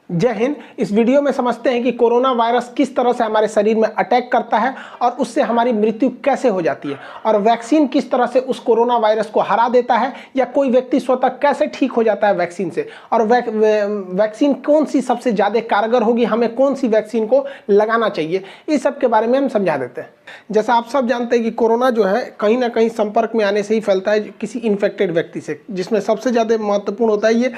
जय हिंद। इस वीडियो में समझते हैं कि कोरोना वायरस किस तरह से हमारे शरीर में अटैक करता है और उससे हमारी मृत्यु कैसे हो जाती है, और वैक्सीन किस तरह से उस कोरोना वायरस को हरा देता है, या कोई व्यक्ति स्वतः कैसे ठीक हो जाता है वैक्सीन से, और वैक्सीन कौन सी सबसे ज़्यादा कारगर होगी, हमें कौन सी वैक्सीन को लगाना चाहिए, इस सब के बारे में हम समझा देते हैं। जैसा आप सब जानते हैं कि कोरोना जो है कहीं ना कहीं संपर्क में आने से ही फैलता है किसी इन्फेक्टेड व्यक्ति से, जिसमें सबसे ज़्यादा महत्वपूर्ण होता है ये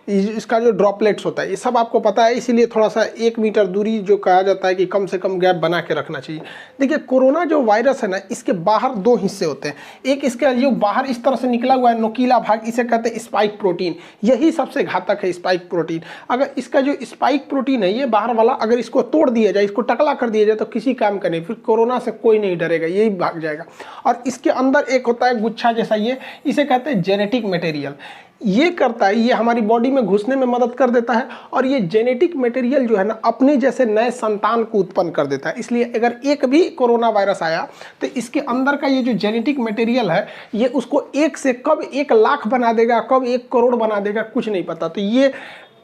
इसका जो ड्रॉपलेट्स होता है। ये सब आपको पता है, इसीलिए थोड़ा सा 1 मीटर दूरी जो कहा जाता है कि कम से कम गैप बना के रखना चाहिए। देखिए, कोरोना जो वायरस है ना, इसके बाहर 2 हिस्से होते हैं। एक इसका जो बाहर इस तरह से निकला हुआ है नुकीला भाग, इसे कहते हैं स्पाइक प्रोटीन। यही सबसे घातक है, स्पाइक प्रोटीन। अगर इसका जो स्पाइक प्रोटीन है, ये बाहर वाला, अगर इसको तोड़ दिया जाए, इसको टकला कर दिया जाए, तो किसी काम का नहीं, फिर कोरोना से कोई नहीं डरेगा, यही भाग जाएगा। और इसके अंदर एक होता है गुच्छा जैसा, ये इसे कहते हैं जेनेटिक मटेरियल। ये करता है, ये हमारी बॉडी में घुसने में मदद कर देता है, और ये जेनेटिक मटेरियल जो है ना, अपने जैसे नए संतान को उत्पन्न कर देता है। इसलिए अगर एक भी कोरोना वायरस आया तो इसके अंदर का ये जो जेनेटिक मटेरियल है, ये उसको 1 से कब 1 लाख बना देगा, कब 1 करोड़ बना देगा, कुछ नहीं पता। तो ये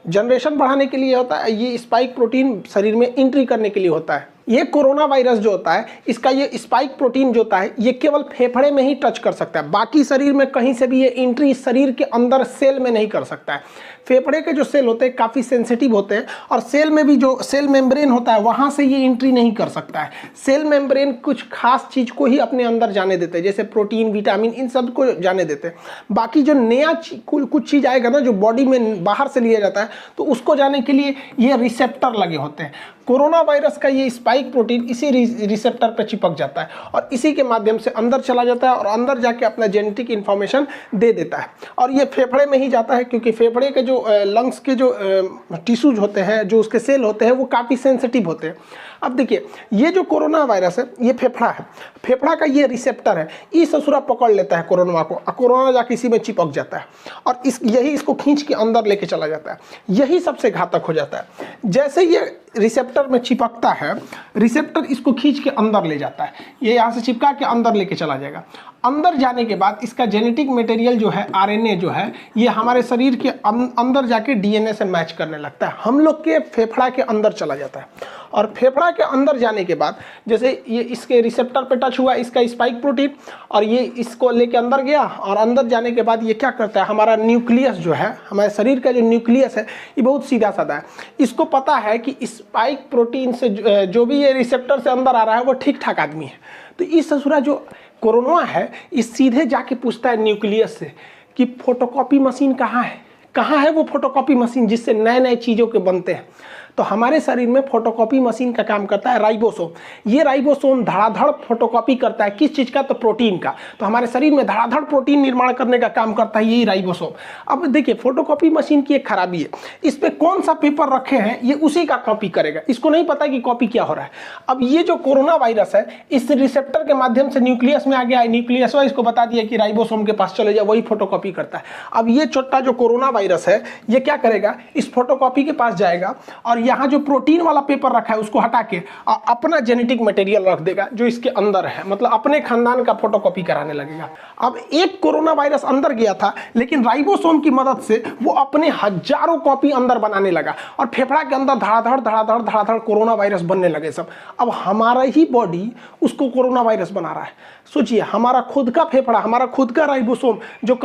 जनरेशन बढ़ाने के लिए होता है, ये स्पाइक प्रोटीन शरीर में एंट्री करने के लिए होता है। ये कोरोना वायरस जो होता है, इसका ये स्पाइक प्रोटीन जो होता है, ये केवल फेफड़े में ही टच कर सकता है, बाकी शरीर में कहीं से भी ये एंट्री शरीर के अंदर सेल में नहीं कर सकता है। फेफड़े के जो सेल होते हैं काफ़ी सेंसिटिव होते हैं, और सेल में भी जो सेल मेम्ब्रेन होता है, वहाँ से ये एंट्री नहीं कर सकता है। सेल मेम्ब्रेन कुछ खास चीज़ को ही अपने अंदर जाने देते हैं, जैसे प्रोटीन, विटामिन, इन सब को जाने देते हैं। बाकी जो नया कुछ चीज़ आएगा ना, जो बॉडी में बाहर से लिया जाता है, तो उसको जाने के लिए ये रिसेप्टर लगे होते हैं। कोरोना वायरस का ये स्पाइक प्रोटीन इसी रिसेप्टर पर चिपक जाता है, और इसी के माध्यम से अंदर चला जाता है, और अंदर जाके अपना जेनेटिक इन्फॉर्मेशन दे देता है। और ये फेफड़े में ही जाता है, क्योंकि फेफड़े के जो लंग्स के जो टिश्यूज होते हैं, जो उसके सेल होते हैं, वो काफ़ी सेंसिटिव होते हैं। अब देखिए, ये जो कोरोना वायरस है, ये फेफड़ा है, फेफड़ा का ये रिसेप्टर है, ये ससुरा पकड़ लेता है कोरोना को, और कोरोना जाके इसी में चिपक जाता है, और यही इसको खींच के अंदर लेके चला जाता है। यही सबसे घातक हो जाता है। जैसे ये रिसेप्टर में चिपकता है, रिसेप्टर इसको खींच के अंदर ले जाता है, ये यहाँ से चिपका के अंदर लेके चला जाएगा। अंदर जाने के बाद इसका जेनेटिक मटेरियल जो है, आरएनए जो है, ये हमारे शरीर के अंदर जाके डीएनए से मैच करने लगता है, हम लोग के फेफड़ा के अंदर चला जाता है। और फेफड़ा के अंदर जाने के बाद, जैसे ये इसके रिसेप्टर पे टच हुआ इसका स्पाइक प्रोटीन, और ये इसको लेके अंदर गया, और अंदर जाने के बाद ये क्या करता है, हमारा न्यूक्लियस जो है, हमारे शरीर का जो न्यूक्लियस है, ये बहुत सीधा साधा है। इसको पता है कि स्पाइक प्रोटीन से जो भी ये रिसेप्टर से अंदर आ रहा है, वो ठीक ठाक आदमी है। तो इस ससुरा जो कोरोना है, इस सीधे जाके पूछता है न्यूक्लियस से कि फोटोकॉपी मशीन कहाँ है, कहाँ है वो फोटोकॉपी मशीन जिससे नए नए चीज़ों के बनते हैं। तो हमारे शरीर में फोटोकॉपी मशीन का काम करता है राइबोसोम। ये राइबोसोम धड़ाधड़ फोटोकॉपी करता है, किस चीज़ का, तो प्रोटीन का। तो हमारे शरीर में धड़ाधड़ प्रोटीन निर्माण करने का काम करता है यही राइबोसोम। अब देखिए, फोटोकॉपी मशीन की एक खराबी है, इस पर कौन सा पेपर रखे हैं, ये उसी का कॉपी करेगा, इसको नहीं पता कि कॉपी क्या हो रहा है। अब ये जो कोरोना वायरस है, इस रिसेप्टर के माध्यम से न्यूक्लियस में आ गया है, न्यूक्लियस इसको बता दिया कि राइबोसोम के पास चले जाओ, वही फोटोकॉपी करता है। अब ये छोटा जो कोरोना वायरस है, ये क्या करेगा, इस फोटोकॉपी के पास जाएगा, और यहाँ जो प्रोटीन वाला पेपर रखा है उसको हटा के अपना जेनेटिक मटेरियल रख देगा जो इसके अंदर है, मतलब अपने खानदान का फोटोकॉपी कराने लगेगा। अब एक कोरोना वायरस अंदर गया था, लेकिन राइबोसोम की मदद से वो अपने हजारों कॉपी अंदर बनाने लगा, और फेफड़ा के अंदर धड़ाधड़ धड़ाधड़ धड़ाधड़ कोरोना वायरस बनने लगे सब। अब हमारा ही बॉडी उसको कोरोना वायरस बना रहा है। सोचिए, हमारा खुद का फेफड़ा, हमारा खुद का राइबोसोम जो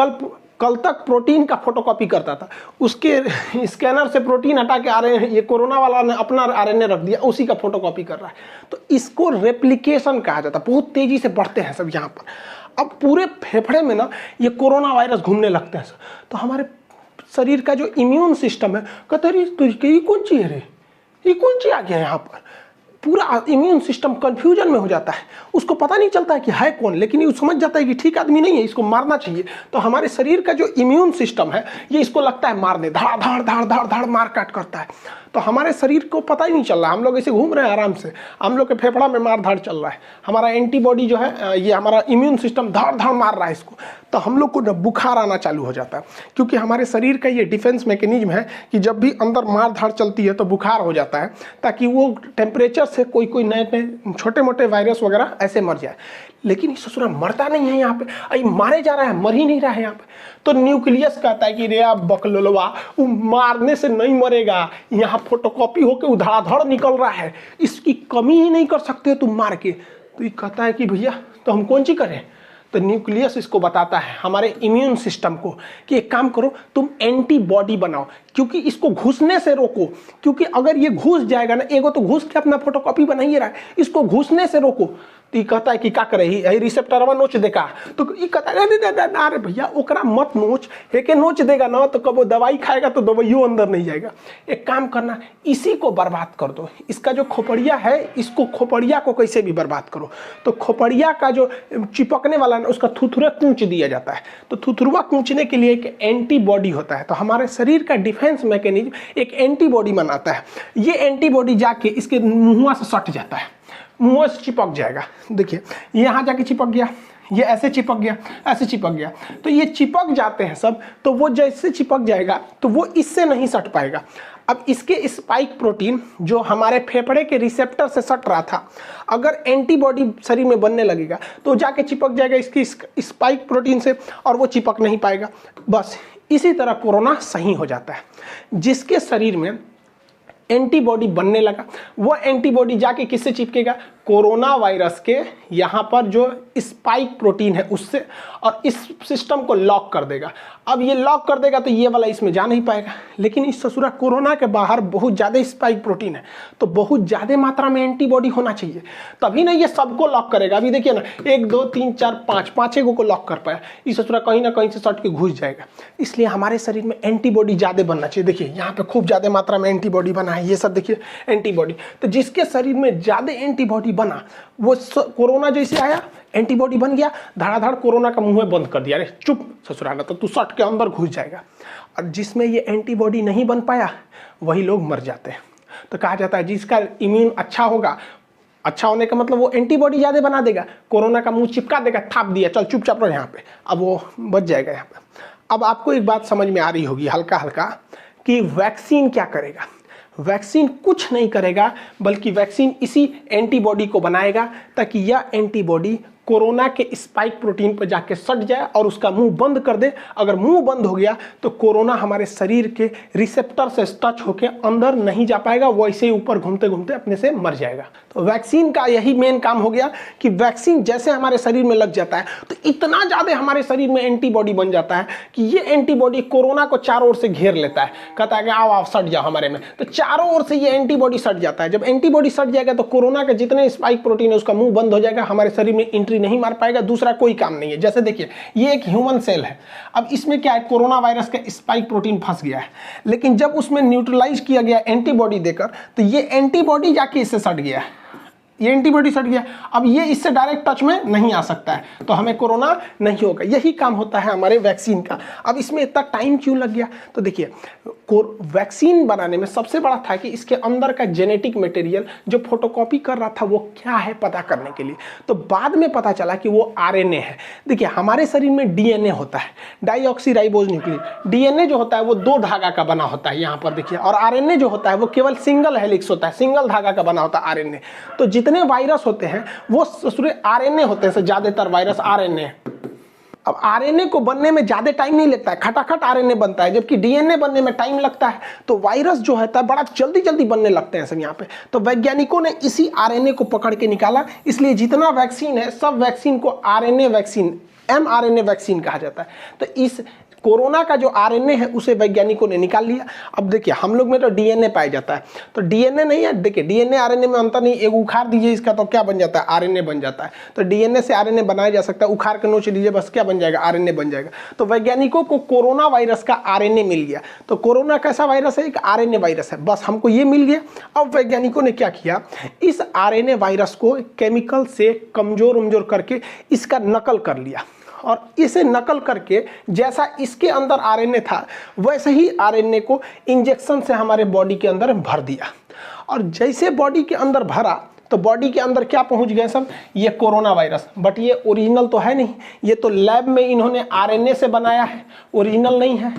कल तक प्रोटीन का फोटोकॉपी करता था, उसके स्कैनर से प्रोटीन हटा के आरएनए, ये कोरोना वाला ने अपना आरएनए रख दिया, उसी का फोटोकॉपी कर रहा है। तो इसको रेप्लिकेशन कहा जाता है। बहुत तेजी से बढ़ते हैं सब यहाँ पर। अब पूरे फेफड़े में ना ये कोरोना वायरस घूमने लगते हैं। तो हमारे शरीर का जो इम्यून सिस्टम है, कहते हैं ये कौन चीज़ है रे, ये कौन चीज़ आ गया यहाँ पर। पूरा इम्यून सिस्टम कंफ्यूजन में हो जाता है, उसको पता नहीं चलता है कि है कौन, लेकिन ये समझ जाता है कि ठीक आदमी नहीं है, इसको मारना चाहिए। तो हमारे शरीर का जो इम्यून सिस्टम है, ये इसको लगता है मारने, धड़ धड़ धड़ धड़ धड़ मार काट करता है। तो हमारे शरीर को पता ही नहीं चल रहा, हम लोग ऐसे घूम रहे हैं आराम से, हम लोग के फेफड़ा में मार धाड़ चल रहा है, हमारा एंटीबॉडी जो है, ये हमारा इम्यून सिस्टम धड़ धड़ मार रहा है इसको। तो हम लोग को बुखार आना चालू हो जाता है, क्योंकि हमारे शरीर का ये डिफेंस मैकेनिज्म है कि जब भी अंदर मार धाड़ चलती है तो बुखार हो जाता है, ताकि वो टेम्परेचर से कोई कोई नए नए छोटे मोटे वायरस वगैरह ऐसे मर जाए, लेकिन ये ससुरा मरता नहीं है यहाँ पे, अरे मारे जा रहा है, मर ही नहीं रहा है यहाँ पे। तो न्यूक्लियस कहता है कि रे आप बकलोलवा, वो मारने से नहीं मरेगा, यहाँ फोटोकॉपी होके उधड़ाधड़ निकल रहा है, इसकी कमी ही नहीं कर सकते तुम मार के। तो ये कहता है कि भैया तो हम कौन सी करें। तो न्यूक्लियस इसको बताता है हमारे इम्यून सिस्टम को कि एक काम करो, तुम एंटीबॉडी बनाओ, क्योंकि इसको घुसने से रोको, क्योंकि अगर ये घुस जाएगा ना, एगो तो घुस के अपना फोटोकॉपी बना ही रहा है, इसको घुसने से रोको। तो ये कहता है कि क्या करे, ही रिसेप्टरवा नोच देगा। तो ये कहता है ना रे भैया ओकरा मत नोच, एके नोच देगा ना तो कब वो दवाई खाएगा तो दवाइयों अंदर नहीं जाएगा। एक काम करना, इसी को बर्बाद कर दो, इसका जो खोपड़िया है, इसको खोपड़िया को कैसे भी बर्बाद करो। तो खोपड़िया का जो चिपकने वाला ना, उसका थुथुरा कूच दिया जाता है। तो थुथुरवा कूचने के लिए एक एंटीबॉडी होता है। तो हमारे शरीर का डिफेंस मैकेनिज्म एक एंटीबॉडी बनाता है। ये एंटीबॉडी जाके इसके मुंह से सट जाता है, मुंह से चिपक जाएगा। देखिए यहाँ जाके चिपक गया, ये ऐसे चिपक गया, ऐसे चिपक गया। तो ये चिपक जाते हैं सब, तो वो जैसे चिपक जाएगा तो वो इससे नहीं सट पाएगा। अब इसके स्पाइक प्रोटीन जो हमारे फेफड़े के रिसेप्टर से सट रहा था, अगर एंटीबॉडी शरीर में बनने लगेगा तो जाके चिपक जाएगा इसकी स्पाइक प्रोटीन से, और वो चिपक नहीं पाएगा। बस इसी तरह कोरोना सही हो जाता है। जिसके शरीर में एंटीबॉडी बनने लगा, वो एंटीबॉडी जाके किससे चिपकेगा, कोरोना वायरस के यहाँ पर जो स्पाइक प्रोटीन है उससे, और इस सिस्टम को लॉक कर देगा। अब ये लॉक कर देगा तो ये वाला इसमें जा नहीं पाएगा। लेकिन इस ससुरा कोरोना के बाहर बहुत ज़्यादा स्पाइक प्रोटीन है, तो बहुत ज़्यादा मात्रा में एंटीबॉडी होना चाहिए, तभी ना ये सबको लॉक करेगा। अभी देखिए ना, 1 2 3 4 5 पाँचें को लॉक कर पाया, इस ससुरा कहीं ना कहीं से सट के घुस जाएगा। इसलिए हमारे शरीर में एंटीबॉडी ज़्यादा बनना चाहिए। देखिए यहाँ पे खूब ज़्यादा मात्रा में एंटीबॉडी बना है, ये सब देखिए एंटीबॉडी। तो जिसके शरीर में ज़्यादा एंटीबॉडी बना, वो कोरोना जैसे आया, एंटीबॉडी बन गया, धड़ाधड़ कोरोना का मुंह बंद कर दिया, अरे चुप ससुराना, तो तू सट के अंदर घुस जाएगा। और जिसमें ये एंटीबॉडी नहीं बन पाया, वही लोग मर जाते हैं। तो कहा जाता है जिसका इम्यून अच्छा होगा, अच्छा होने का मतलब वो एंटीबॉडी ज़्यादा बना देगा, कोरोना का मुंह चिपका देगा, थाप दिया, चल चुपचाप रहो यहाँ पे, अब वो बच जाएगा यहाँ पे। अब आपको एक बात समझ में आ रही होगी हल्का हल्का कि वैक्सीन क्या करेगा। वैक्सीन कुछ नहीं करेगा, बल्कि वैक्सीन इसी एंटीबॉडी को बनाएगा ताकि यह एंटीबॉडी कोरोना के स्पाइक प्रोटीन पर जाके सट जाए और उसका मुंह बंद कर दे। अगर मुंह बंद हो गया तो कोरोना हमारे शरीर के रिसेप्टर से टच होकर अंदर नहीं जा पाएगा, वो ऐसे ही ऊपर घूमते घूमते अपने से मर जाएगा। तो वैक्सीन का यही मेन काम हो गया कि वैक्सीन जैसे हमारे शरीर में लग जाता है तो इतना ज़्यादा हमारे शरीर में एंटीबॉडी बन जाता है कि ये एंटीबॉडी कोरोना को चारों ओर से घेर लेता है, कहता है कि आओ आओ सट जाओ हमारे में। तो चारों ओर से ये एंटीबॉडी सट जाता है। जब एंटीबॉडी सट जाएगा तो कोरोना के जितने स्पाइक प्रोटीन है उसका मुंह बंद हो जाएगा, हमारे शरीर में एंट्री नहीं मार पाएगा, दूसरा कोई काम नहीं है। जैसे देखिए ये एक ह्यूमन सेल है, अब इसमें क्या है, कोरोना वायरस का स्पाइक प्रोटीन फंस गया है, लेकिन जब उसमें न्यूट्रलाइज किया गया एंटीबॉडी देकर तो ये एंटीबॉडी जाके इससे सट गया है, ये एंटीबॉडी सट गया। अब ये इससे डायरेक्ट टच में नहीं आ सकता है, तो हमें कोरोना नहीं होगा। यही काम होता है हमारे वैक्सीन का। अब इसमें इतना टाइम क्यों लग गया, तो देखिए वैक्सीन बनाने में सबसे बड़ा था कि इसके अंदर का जेनेटिक मटेरियल जो फोटोकॉपी कर रहा था वो क्या है पता करने के लिए। तो बाद में पता चला कि वो आरएनए है। देखिए हमारे शरीर में डीएनए होता है, डाईऑक्सीराइबोज न्यूक्लियोटाइड। डीएनए जो होता है वो 2 धागा का बना होता है यहाँ पर देखिए, और आरएनए जो होता है वो केवल सिंगल हेलिक्स होता है, सिंगल धागा का बना होता है आरएनए। तो जितने वायरस होते हैं वो आरएनए होते हैं, ज्यादातर वायरस आरएनए। अब आरएनए को बनने में ज्यादा टाइम नहीं लगता है, खटाखट आरएनए बनता है, जबकि डीएनए बनने में टाइम लगता है। तो वायरस जो है बड़ा जल्दी जल्दी बनने लगते हैं सब यहाँ पे। तो वैज्ञानिकों ने इसी आरएनए को पकड़ के निकाला, इसलिए जितना वैक्सीन है सब वैक्सीन को आरएनए वैक्सीन, एमआरएनए वैक्सीन कहा जाता है। तो इस कोरोना का जो आरएनए है उसे वैज्ञानिकों ने निकाल लिया। अब देखिए हम लोग में तो डीएनए पाया जाता है, तो डीएनए नहीं है, देखिए डीएनए आरएनए में अंतर नहीं। एक उखाड़ दीजिए इसका तो क्या बन जाता है, आरएनए बन जाता है। तो डीएनए से आरएनए बनाया जा सकता है, उखाड़ के नोच लीजिए बस क्या बन जाएगा, आरएनए बन जाएगा। तो वैज्ञानिकों को कोरोना वायरस का आरएनए मिल गया। तो कोरोना कैसा वायरस है, एक आरएनए वायरस है, बस हमको ये मिल गया। अब वैज्ञानिकों ने क्या किया, इस आरएनए वायरस को केमिकल से कमजोर करके इसका नकल कर लिया, और इसे नकल करके जैसा इसके अंदर आरएनए था वैसे ही आरएनए को इंजेक्शन से हमारे बॉडी के अंदर भर दिया। और जैसे बॉडी के अंदर भरा तो बॉडी के अंदर क्या पहुंच गए सब, ये कोरोना वायरस। बट ये ओरिजिनल तो है नहीं, ये तो लैब में इन्होंने आरएनए से बनाया है, ओरिजिनल नहीं है।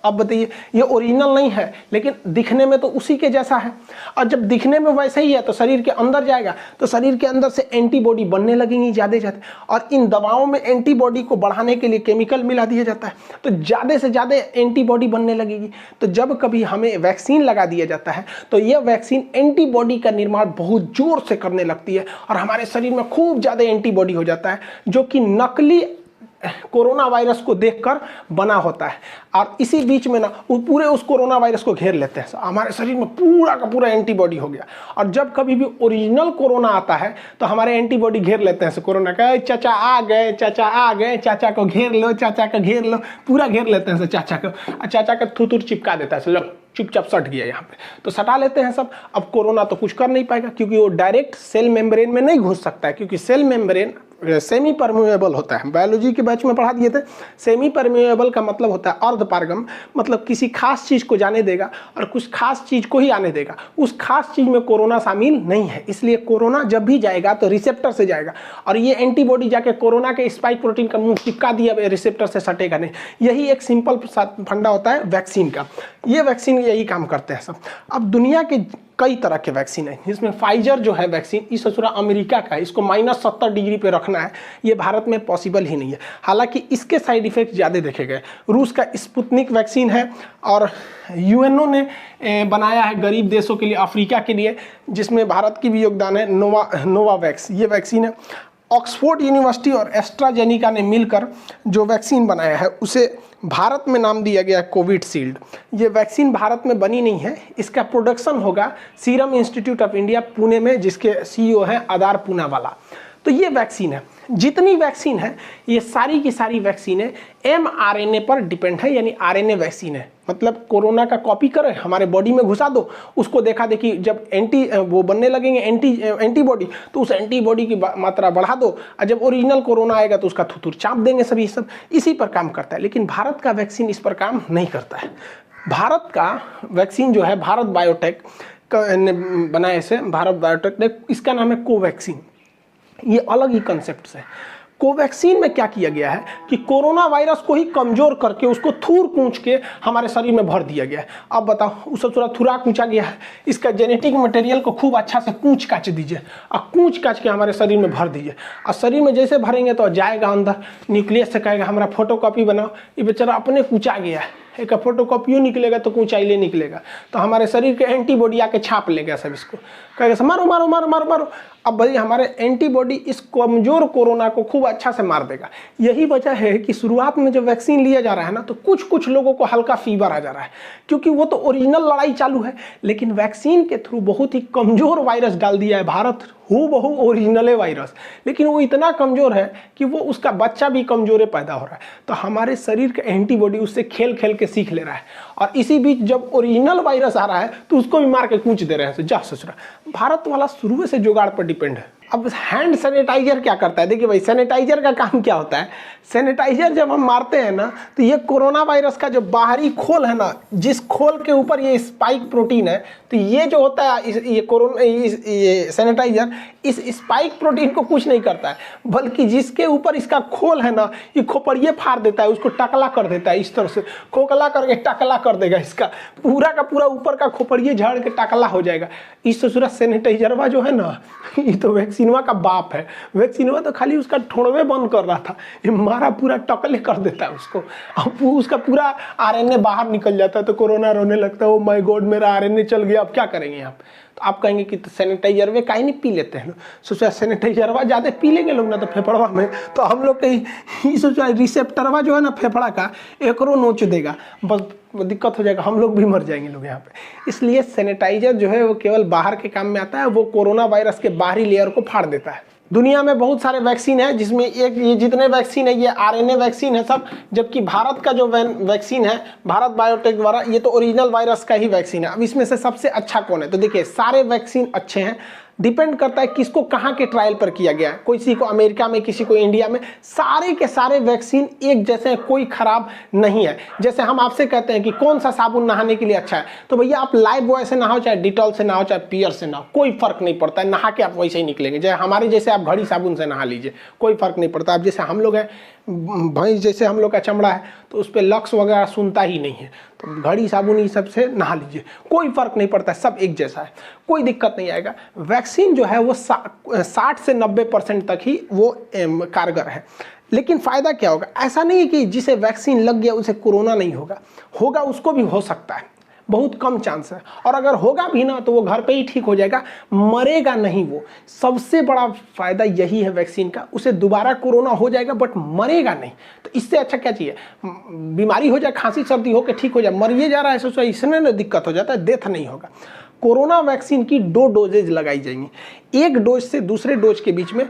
अब बताइए, ये ओरिजिनल नहीं है लेकिन दिखने में तो उसी के जैसा है, और जब दिखने में वैसे ही है तो शरीर के अंदर जाएगा तो शरीर के अंदर से एंटीबॉडी बनने लगेंगी ज़्यादा ज़्यादा, और इन दवाओं में एंटीबॉडी को बढ़ाने के लिए केमिकल मिला दिया जाता है, तो ज़्यादा से ज़्यादा एंटीबॉडी बनने लगेगी। तो जब कभी हमें वैक्सीन लगा दिया जाता है तो यह वैक्सीन एंटीबॉडी का निर्माण बहुत जोर से करने लगती है और हमारे शरीर में खूब ज़्यादा एंटीबॉडी हो जाता है, जो कि नकली कोरोना वायरस को देखकर बना होता है। और इसी बीच में ना पूरे उस कोरोना वायरस को घेर लेते हैं, हमारे शरीर में पूरा का पूरा एंटीबॉडी हो गया। और जब कभी भी ओरिजिनल कोरोना आता है तो हमारे एंटीबॉडी घेर लेते हैं कोरोना का, चाचा आ गए, चाचा आ गए, चाचा को घेर लो, चाचा को घेर लो, पूरा घेर लेते हैं चाचा को, और चाचा का थूथूर चिपका देता है, लो चुपचाप सट गया यहाँ पे, तो सटा लेते हैं सब। अब कोरोना तो कुछ कर नहीं पाएगा क्योंकि वो डायरेक्ट सेल मेम्ब्रेन में नहीं घुस सकता है, क्योंकि सेल मेम्ब्रेन सेमी परमेबल होता है। बायोलॉजी के बैच में पढ़ा दिए थे, सेमी परमेबल का मतलब होता है अर्धपारगम, मतलब किसी खास चीज़ को जाने देगा और कुछ खास चीज़ को ही आने देगा, उस खास चीज़ में कोरोना शामिल नहीं है। इसलिए कोरोना जब भी जाएगा तो रिसेप्टर से जाएगा, और ये एंटीबॉडी जाके कोरोना के स्पाइक प्रोटीन का मुंह चिपका दिया, रिसेप्टर से सटेगा नहीं। यही एक सिंपल फंडा होता है वैक्सीन का, ये वैक्सीन यही काम करते हैं सब। अब दुनिया के कई तरह के वैक्सीन है, जिसमें फाइजर जो है वैक्सीन, इस ससुरा अमेरिका का है, इसको -70 डिग्री पे रखना है, ये भारत में पॉसिबल ही नहीं है, हालांकि इसके साइड इफेक्ट ज़्यादा देखे गए। रूस का स्पुतनिक वैक्सीन है, और यूएनओ ने बनाया है गरीब देशों के लिए, अफ्रीका के लिए, जिसमें भारत की भी योगदान है, नोवावैक्स ये वैक्सीन है। ऑक्सफोर्ड यूनिवर्सिटी और एस्ट्राजेनिका ने मिलकर जो वैक्सीन बनाया है उसे भारत में नाम दिया गया कोविशील्ड। ये वैक्सीन भारत में बनी नहीं है, इसका प्रोडक्शन होगा serum institute of India Pune में, जिसके सीईओ हैं आदार पूनावाला। तो ये वैक्सीन है, जितनी वैक्सीन है ये सारी की सारी वैक्सीनें mRNA पर डिपेंड है, यानी आरएनए वैक्सीन है। मतलब कोरोना का कॉपी करें, हमारे बॉडी में घुसा दो, उसको देखा देखी जब वो बनने लगेंगे एंटीबॉडी, तो उस एंटीबॉडी की मात्रा बढ़ा दो, और जब ओरिजिनल कोरोना आएगा तो उसका थुथुर चाप देंगे, सभी सब इसी पर काम करता है। लेकिन भारत का वैक्सीन इस पर काम नहीं करता है। भारत का वैक्सीन जो है भारत बायोटेक ने बनाया, इसे भारत बायोटेक ने, इसका नाम है कोवैक्सीन। ये अलग ही कंसेप्ट है। कोवैक्सीन में क्या किया गया है कि कोरोना वायरस को ही कमजोर करके उसको थूर कूच के हमारे शरीर में भर दिया गया है। अब बताओ, उसे थोड़ा थुरा कूचा गया है, इसका जेनेटिक मटेरियल को खूब अच्छा से कूच काच दीजिए और कूच काच के हमारे शरीर में भर दीजिए, और शरीर में जैसे भरेंगे तो जाएगा अंदर, न्यूक्लियस से कहेगा हमारा फोटोकॉपी बनाओ, ये बेचारा अपने कूचा गया है, एक फोटोकॉपी निकलेगा तो ऊंचाई निकलेगा, तो हमारे शरीर के एंटीबॉडी आके छाप लेगा सब, इसको कहेगा मारो मारो मारो मारो मारो। अब भाई हमारे एंटीबॉडी इस कमजोर कोरोना को खूब अच्छा से मार देगा। यही वजह है कि शुरुआत में जब वैक्सीन लिया जा रहा है ना, तो कुछ कुछ लोगों को हल्का फीवर आ जा रहा है, क्योंकि वो तो ओरिजिनल लड़ाई चालू है, लेकिन वैक्सीन के थ्रू बहुत ही कमजोर वायरस डाल दिया है भारत, बहु ओरिजिनल वायरस, लेकिन वो इतना कमजोर है कि वो उसका बच्चा भी कमजोर पैदा हो रहा है। तो हमारे शरीर का एंटीबॉडी उससे खेल खेल के सीख ले रहा है, और इसी बीच जब ओरिजिनल वायरस आ रहा है तो उसको भी मार के कूच दे रहे हैं। जा ससुरा, भारत वाला शुरू से जुगाड़ पर डिपेंड है। अब हैंड सैनिटाइजर क्या करता है, देखिए भाई, सैनिटाइजर का काम क्या होता है। सैनिटाइजर जब हम मारते हैं ना, तो ये कोरोना वायरस का जो बाहरी खोल है ना, जिस खोल के ऊपर ये स्पाइक प्रोटीन है, तो ये जो होता है ये सैनिटाइजर इस स्पाइक प्रोटीन को कुछ नहीं करता है, बल्कि जिसके ऊपर इसका खोल है ना, ये खोपड़िए फाड़ देता है, उसको टकला कर देता है, इस तरह से खोखला करके टकला कर देगा, इसका पूरा का पूरा ऊपर का खोपड़िए झाड़ के टकला हो जाएगा। इस ससुरा सैनिटाइजरवा जो है ना, ये तो वैक्सीनवा का बाप है। वैक्सीनवा तो खाली उसका ठोड़वे बंद कर रहा था, ये मारा पूरा टकले कर देता है उसको, अब उसका पूरा आरएनए बाहर निकल जाता है, तो कोरोना रोने लगता है, ओ माय गॉड मेरा आरएनए चल गया, अब क्या करेंगे आप। तो आप कहेंगे कि सैनिटाइजर वे काहे नहीं पी लेते हैं, सोचा सैनिटाइजरवा ज़्यादा पी लेंगे लोग ना तो फेफड़वा में, तो हम लोग कहीं सोचा रिसेप्टरवा जो है ना फेफड़ा का, एकरो नोच देगा, बस दिक्कत हो जाएगा, हम लोग भी मर जाएंगे लोग यहाँ पे। इसलिए सैनिटाइजर जो है वो केवल बाहर के काम में आता है, वो कोरोना वायरस के बाहरी लेयर को फाड़ देता है। दुनिया में बहुत सारे वैक्सीन है, जिसमें एक ये जितने वैक्सीन है ये आरएनए वैक्सीन है सब, जबकि भारत का जो वैक्सीन है भारत बायोटेक द्वारा, ये तो ओरिजिनल वायरस का ही वैक्सीन है। अब इसमें से सबसे अच्छा कौन है, तो देखिए सारे वैक्सीन अच्छे हैं, डिपेंड करता है किसको कहाँ के ट्रायल पर किया गया है, किसी को अमेरिका में, किसी को इंडिया में, सारे के सारे वैक्सीन एक जैसे हैं, कोई खराब नहीं है। जैसे हम आपसे कहते हैं कि कौन सा साबुन नहाने के लिए अच्छा है, तो भैया आप लाइफ बॉय से नहाओ, चाहे डिटॉल से नहाओ, चाहे पियर से नहाओ, कोई फर्क नहीं पड़ता है, नहा के आप वैसे ही निकलेंगे। जैसे हमारे जैसे आप घड़ी साबुन से नहा लीजिए, कोई फर्क नहीं पड़ता। अब जैसे हम लोग हैं भैंस जैसे हम लोग का चमड़ा है तो उस पर लक्स वगैरह सुनता ही नहीं है, तो घड़ी साबुन ये सब से नहा लीजिए, कोई फर्क नहीं पड़ता, सब एक जैसा है, कोई दिक्कत नहीं आएगा। वैक्सीन जो है वो 60 से 90% तक ही वो कारगर है। लेकिन फ़ायदा क्या होगा? ऐसा नहीं है कि जिसे वैक्सीन लग गया उसे कोरोना नहीं होगा, होगा, उसको भी हो सकता है, बहुत कम चांस है। और अगर होगा भी ना तो वो घर पे ही ठीक हो जाएगा, मरेगा नहीं वो। सबसे बड़ा फायदा यही है वैक्सीन का, उसे दोबारा कोरोना हो जाएगा बट मरेगा नहीं। तो इससे अच्छा क्या चाहिए? बीमारी हो जाए, खांसी सर्दी हो के ठीक हो जाए, मरिए जा रहा है सोचा, इसमें ना दिक्कत हो जाता है, डेथ नहीं होगा। कोरोना वैक्सीन की 2 डोजेज लगाई जाएंगी। एक डोज से दूसरे डोज के बीच में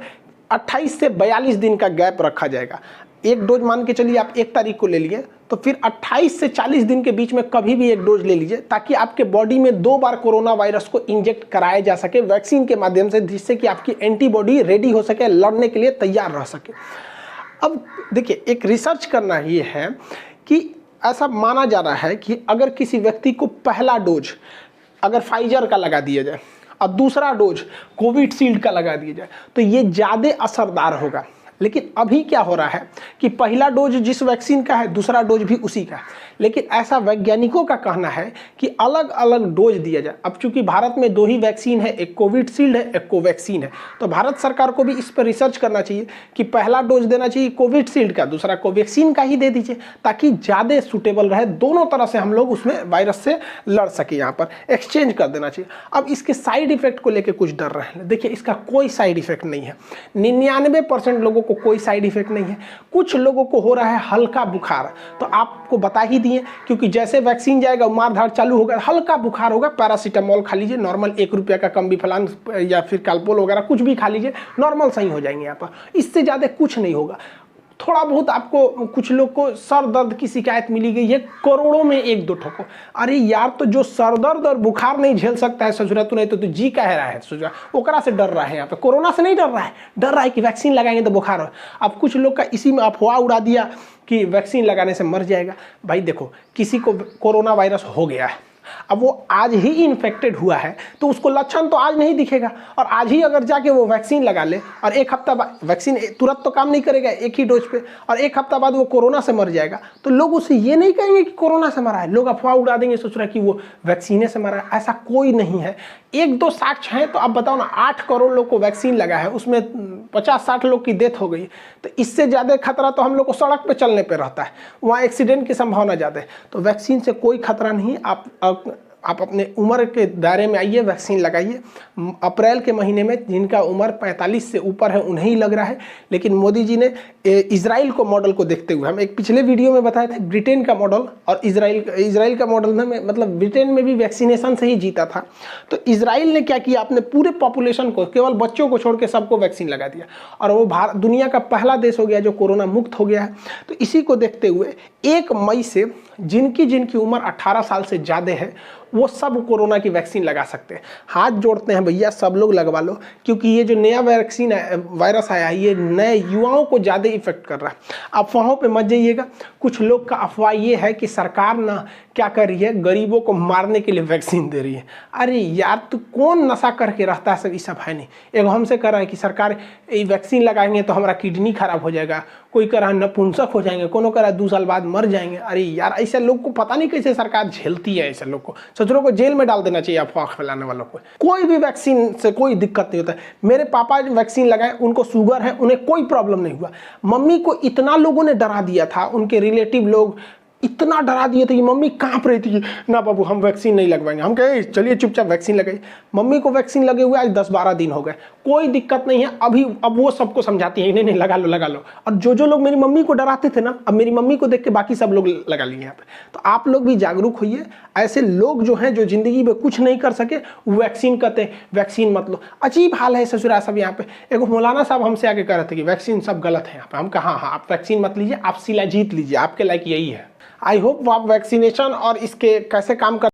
28 से 42 दिन का गैप रखा जाएगा। एक डोज मान के चलिए आप 1 तारीख को ले लिए, तो फिर 28 से 40 दिन के बीच में कभी भी एक डोज ले लीजिए, ताकि आपके बॉडी में 2 बार कोरोना वायरस को इंजेक्ट कराया जा सके वैक्सीन के माध्यम से, जिससे कि आपकी एंटीबॉडी रेडी हो सके, लड़ने के लिए तैयार रह सके। अब देखिए, एक रिसर्च करना ये है कि ऐसा माना जा रहा है कि अगर किसी व्यक्ति को पहला डोज अगर फाइजर का लगा दिया जाए और दूसरा डोज कोविशील्ड का लगा दिया जाए तो ये ज़्यादा असरदार होगा। लेकिन अभी क्या हो रहा है कि पहला डोज जिस वैक्सीन का है, दूसरा डोज भी उसी का है। लेकिन ऐसा वैज्ञानिकों का कहना है कि अलग अलग डोज दिया जाए। अब चूंकि भारत में 2 ही वैक्सीन है, एक कोविशील्ड है, एक कोवैक्सीन है, तो भारत सरकार को भी इस पर रिसर्च करना चाहिए कि पहला डोज देना चाहिए कोविशील्ड का, दूसरा कोवैक्सीन का ही दे दीजिए, ताकि ज़्यादा सूटेबल रहे, दोनों तरह से हम लोग उसमें वायरस से लड़ सके। यहाँ पर एक्सचेंज कर देना चाहिए। अब इसके साइड इफेक्ट को लेकर कुछ डर रहे हैं। देखिए, इसका कोई साइड इफेक्ट नहीं है, 99% लोगों को कोई साइड इफेक्ट नहीं है। कुछ लोगों को हो रहा है हल्का बुखार, तो आपको बता ही दिए, क्योंकि जैसे वैक्सीन जाएगा मारधाड़ चालू होगा, हल्का बुखार होगा, पैरासीटामोल खा लीजिए, नॉर्मल 1 रुपये का कम्बीफलान या फिर कैल्पोल वगैरह कुछ भी खा लीजिए, नॉर्मल सही हो जाएंगे। यहाँ पर इससे ज़्यादा कुछ नहीं होगा। थोड़ा बहुत आपको, कुछ लोग को सर दर्द की शिकायत मिली गई है, करोड़ों में 1-2 ठोको। अरे यार, तो जो सर दर्द और बुखार नहीं झेल सकता है ससुरा, तो नहीं तो जी कह रहा है ससुरा, ओकरा से डर रहा है। यहाँ पे कोरोना से नहीं डर रहा है, डर रहा है कि वैक्सीन लगाएंगे तो बुखार हो। अब कुछ लोग का इसी में अफवाह उड़ा दिया कि वैक्सीन लगाने से मर जाएगा। भाई देखो, किसी को कोरोना वायरस हो गया है, अब वो आज ही इन्फेक्टेड हुआ है, तो उसको लक्षण तो आज नहीं दिखेगा, और आज ही अगर जाके वो वैक्सीन लगा ले और 1 हफ्ता बाद, वैक्सीन तुरंत तो काम नहीं करेगा एक ही डोज पे, और 1 हफ्ता बाद वो कोरोना से मर जाएगा, तो लोग उसे ये नहीं कहेंगे कि कोरोना से मरा है, लोग अफवाह उड़ा देंगे, सोच रहा है कि वो वैक्सीने से मरा है। ऐसा कोई नहीं है। 1-2 साक्ष्य हैं, तो आप बताओ ना, 8 करोड़ लोग को वैक्सीन लगा है, उसमें 50-60 लोग की डेथ हो गई, तो इससे ज़्यादा खतरा तो हम लोग को सड़क पे चलने पे रहता है, वहाँ एक्सीडेंट की संभावना ज़्यादा है। तो वैक्सीन से कोई खतरा नहीं। आप अपने उम्र के दायरे में आइए, वैक्सीन लगाइए। अप्रैल के महीने में जिनका उम्र 45 से ऊपर है उन्हें ही लग रहा है। लेकिन मोदी जी ने इजराइल को मॉडल को देखते हुए, हम एक पिछले वीडियो में बताए थे ब्रिटेन का मॉडल और इजराइल का मॉडल में, मतलब ब्रिटेन में भी वैक्सीनेशन से ही जीता था। तो इजराइल ने क्या किया, अपने पूरे पॉपुलेशन को, केवल बच्चों को छोड़ के सबको वैक्सीन लगा दिया, और वो दुनिया का पहला देश हो गया जो कोरोना मुक्त हो गया है। तो इसी को देखते हुए 1 मई से जिनकी उम्र 18 साल से ज़्यादा है वो सब कोरोना की वैक्सीन लगा सकते हैं। हाथ जोड़ते हैं भैया, सब लोग लगवा लो, क्योंकि ये जो नया वैक्सीन वायरस आया है, ये नए युवाओं को ज़्यादा इफेक्ट कर रहा है। अफवाहों पे मत जाइएगा। कुछ लोग का अफवाह ये है कि सरकार ना क्या कर रही है, गरीबों को मारने के लिए वैक्सीन दे रही है। अरे यार, तो कौन नशा करके रहता है, सब ये सब है नहीं। एक हमसे कह रहा है कि सरकार ये वैक्सीन लगाएंगे तो हमारा किडनी खराब हो जाएगा, कोई कह रहा है नपुंसक हो जाएंगे, कोनो कह रहा है 2 साल बाद मर जाएंगे। अरे यार, ऐसे लोग को पता नहीं कैसे सरकार झेलती है। ऐसे लोग को, सचरों को जेल में डाल देना चाहिए अफवाह फैलाने वालों को। कोई भी वैक्सीन से कोई दिक्कत नहीं होता है। मेरे पापा वैक्सीन लगाए, उनको शुगर है, उन्हें कोई प्रॉब्लम नहीं हुआ। मम्मी को इतना लोगों ने डरा दिया था, उनके रिलेटिव लोग इतना डरा दिए थे कि मम्मी कांप रही थी, ना बाबू हम वैक्सीन नहीं लगवाएंगे। हम कहे चलिए चुपचाप वैक्सीन लगाइए। मम्मी को वैक्सीन लगे हुए आज 10-12 दिन हो गए, कोई दिक्कत नहीं है। अब वो सबको समझाती है, नहीं लगा लो। और जो लोग मेरी मम्मी को डराते थे ना, अब मेरी मम्मी को देख के बाकी सब लोग लगा लिए यहाँ पे। तो आप लोग भी जागरूक होइए। ऐसे लोग जो हैं, जो जिंदगी में कुछ नहीं कर सके, वैक्सीन कहते हैं वैक्सीन मत लो। अजीब हाल है ससुरा सब यहाँ पे। एक मौलाना साहब हमसे आके कह रहे थे कि वैक्सीन सब गलत है यहाँ पे। हम कहा हाँ, आप वैक्सीन मत लीजिए, आप सिला जीत लीजिए, आपके लायक यही है। आई होप आप वैक्सीनेशन और इसके कैसे काम कर